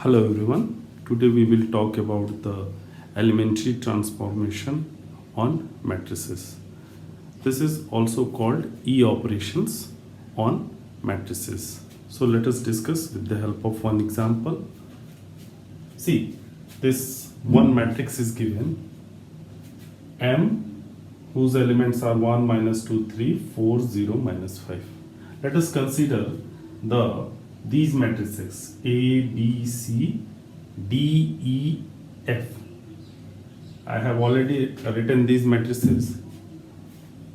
Hello everyone. Today we will talk about the elementary transformation on matrices. This is also called E operations on matrices. So let us discuss with the help of one example. See, this one matrix is given M whose elements are 1, minus 2, 3, 4, 0, minus 5. Let us consider these matrices A, B, C, D, E, F. I have already written these matrices.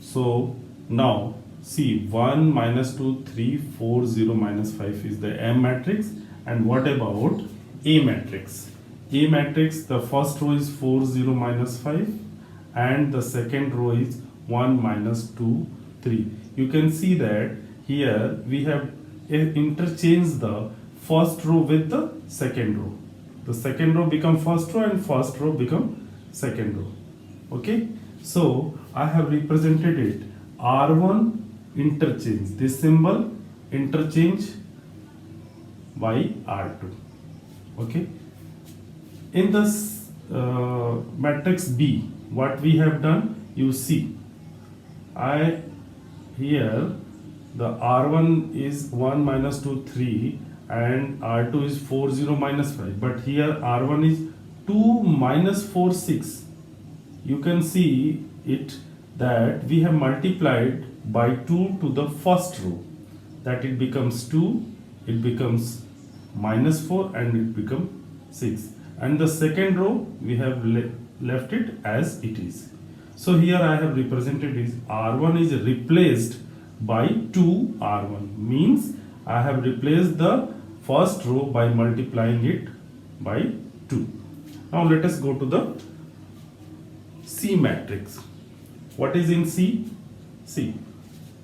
So now see 1, minus 2, 3, 4, 0, minus 5 is the M matrix. And what about A matrix? A matrix, the first row is 4, 0, minus 5 and the second row is 1, minus 2, 3. You can see that here we have interchanged the first row with the second row. The second row become first row and first row become second row. Okay, so I have represented it R1 interchange, this symbol interchange by R2. Okay, in this matrix B, what we have done, you see here the R1 is 1, minus 2, 3 and R2 is 4, 0, minus 5, but here R1 is 2, minus 4, 6. You can see it that we have multiplied by 2 to the first row, that it becomes 2, it becomes minus 4 and it becomes 6, and the second row we have left it as it is. So here I have represented is R1 is replaced by 2 R1, means I have replaced the first row by multiplying it by 2. Now let us go to the C matrix. What is in C? See,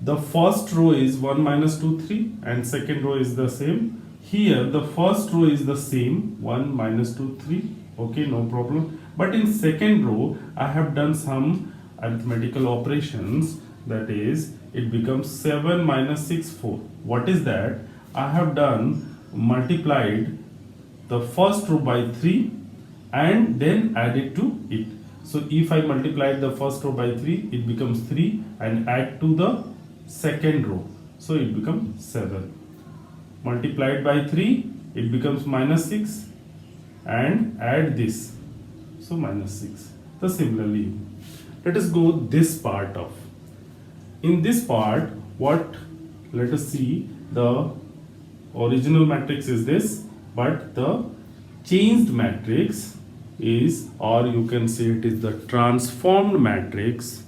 the first row is 1, minus 2, 3 and second row is the same. Here the first row is the same, 1, minus 2, 3. Okay, no problem. But in second row I have done some arithmetical operations, that is it becomes 7, minus 6, 4. What is that? I have multiplied the first row by 3 and then added to it. So if I multiply the first row by 3, it becomes 3 and add to the second row, so it becomes 7. Multiplied by 3, it becomes minus 6 and add this, so minus 6. So similarly, let us go this part of. In this part, let us see, the original matrix is this, but the changed matrix is, or you can say it is the transformed matrix.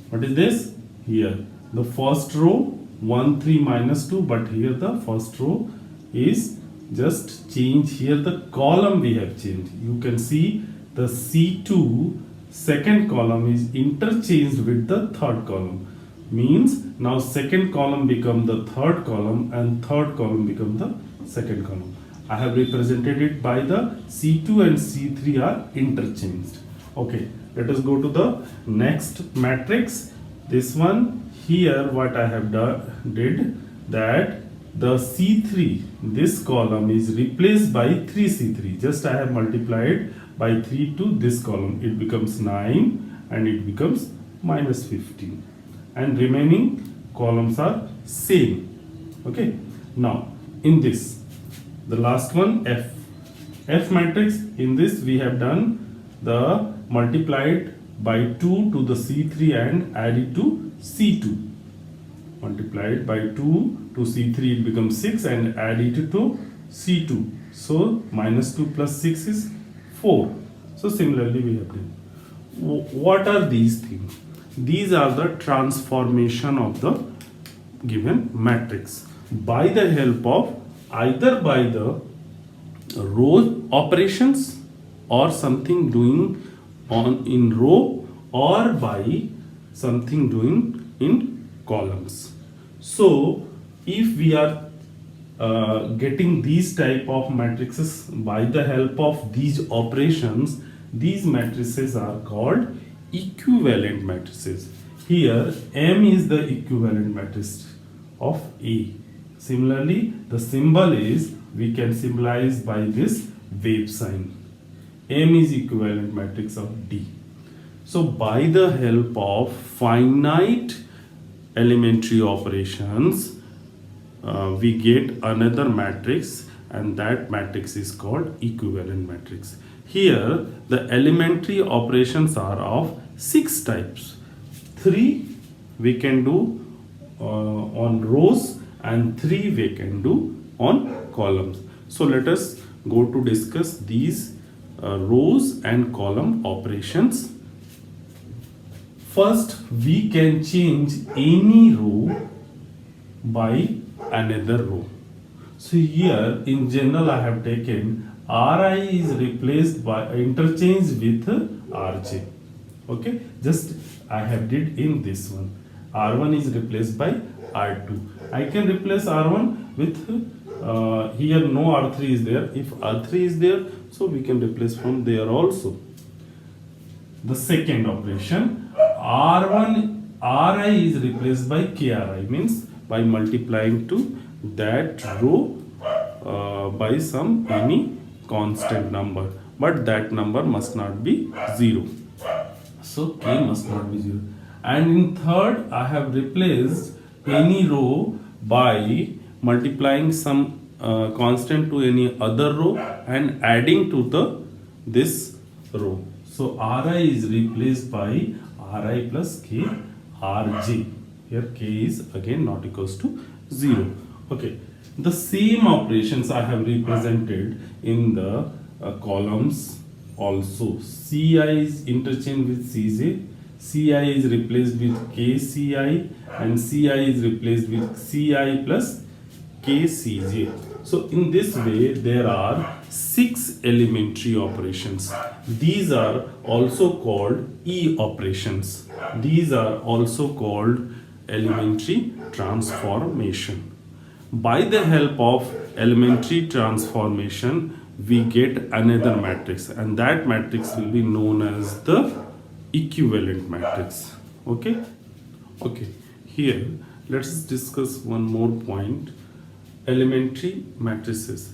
What is this? Here the first row 1, 3, minus 2, but here the first row is just changed. Here the column we have changed. You can see the C2 second column is interchanged with the third column, means now second column become the third column and third column become the second column. I have represented it by the C2 and C3 are interchanged. Okay, let us go to the next matrix. This one here, what I have did that the C3, this column is replaced by 3C3. Just I have multiplied by 3 to this column. It becomes 9 and it becomes minus 15. And remaining columns are same. Okay. Now in this, the last one F matrix, in this we have done the multiplied by 2 to the C3 and added to C2. Multiplied by 2 to C3, it becomes 6 and added to C2. So minus 2 plus 6 is 4. So similarly we have done. What are these things? These are the transformation of the given matrix by the help of either by the row operations or something doing in row or by something doing in columns. So if we are getting these type of matrices by the help of these operations, these matrices are called equivalent matrices. Here M is the equivalent matrix of A. Similarly, the symbol is, we can symbolize by this wave sign. M is equivalent matrix of D. So by the help of finite elementary operations, we get another matrix, and that matrix is called equivalent matrix. Here the elementary operations are of 6 types. 3 we can do on rows, and 3 we can do on columns. So let us go to discuss these rows and column operations. First, we can change any row by another row. So here in general I have taken Ri is replaced by interchanged with Rj. Okay, just I have did in this one. R1 is replaced by R2. I can replace R1 with here no R3 is there. If R3 is there, so we can replace from there also. The second operation, Ri is replaced by Kri, means by multiplying to that row by some any constant number, but that number must not be 0. So K must not be 0. And in third, I have replaced any row by multiplying some constant to any other row and adding to this row. So Ri is replaced by Ri plus K Rj. Here K is again not equals to 0. Okay. The same operations I have represented in the columns also. Ci is interchanged with Cj, Ci is replaced with Kci, and Ci is replaced with Ci plus Kcj. So in this way there are 6 elementary operations. These are also called E operations. These are also called elementary transformation. By the help of elementary transformation, we get another matrix, and that matrix will be known as the equivalent matrix. Okay. Here let's discuss one more point. Elementary matrices.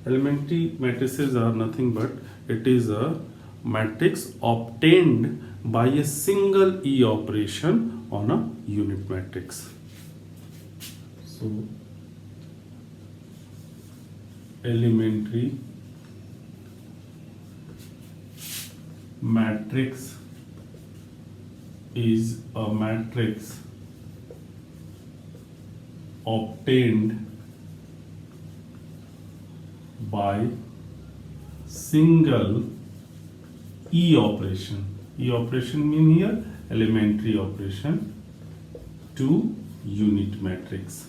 Elementary matrices are nothing but it is a matrix obtained by a single E operation on a unit matrix. So elementary matrix is a matrix obtained by single E operation. E operation mean here elementary operation to unit matrix.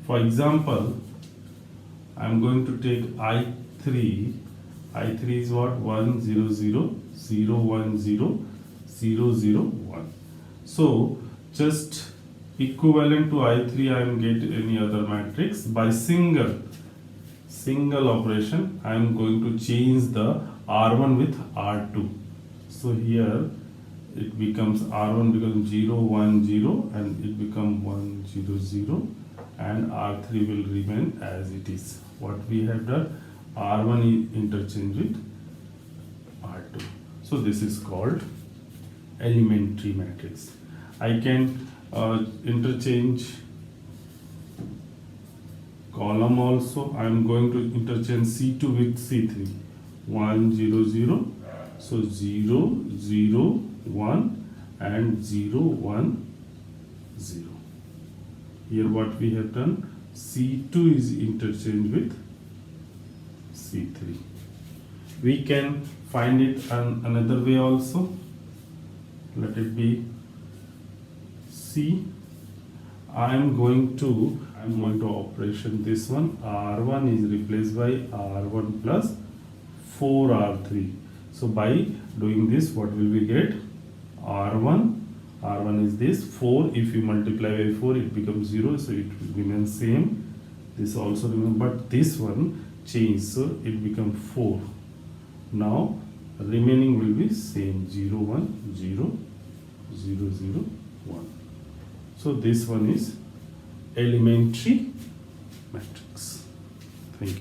For example, I am going to take I3. I3 is what? 1 0 0 0 1 0 0 0 1. So just equivalent to I3 I am get any other matrix by single operation. I am going to change the R1 with R2. So here it becomes R1 becomes 0 1 0 and it becomes 1 0 0, and R3 will remain as it is. What we have done, R1 is interchanged with R2. So this is called elementary matrix. I can interchange column also. I am going to interchange C2 with C3. 1 0 0. So 0 0 1 and 0 1 0. Here what we have done, C2 is interchanged with C3. We can find it another way also. Let it be C. I am going to operation this one. R1 is replaced by R1 plus 4R3. So by doing this, what will we get? R1 is this 4. If you multiply by 4, it becomes 0, so it will remain same. This also remain, but this one change, so it becomes 4. Now remaining will be same 0 1 0 0 0 1. So this one is elementary matrix. Thank you.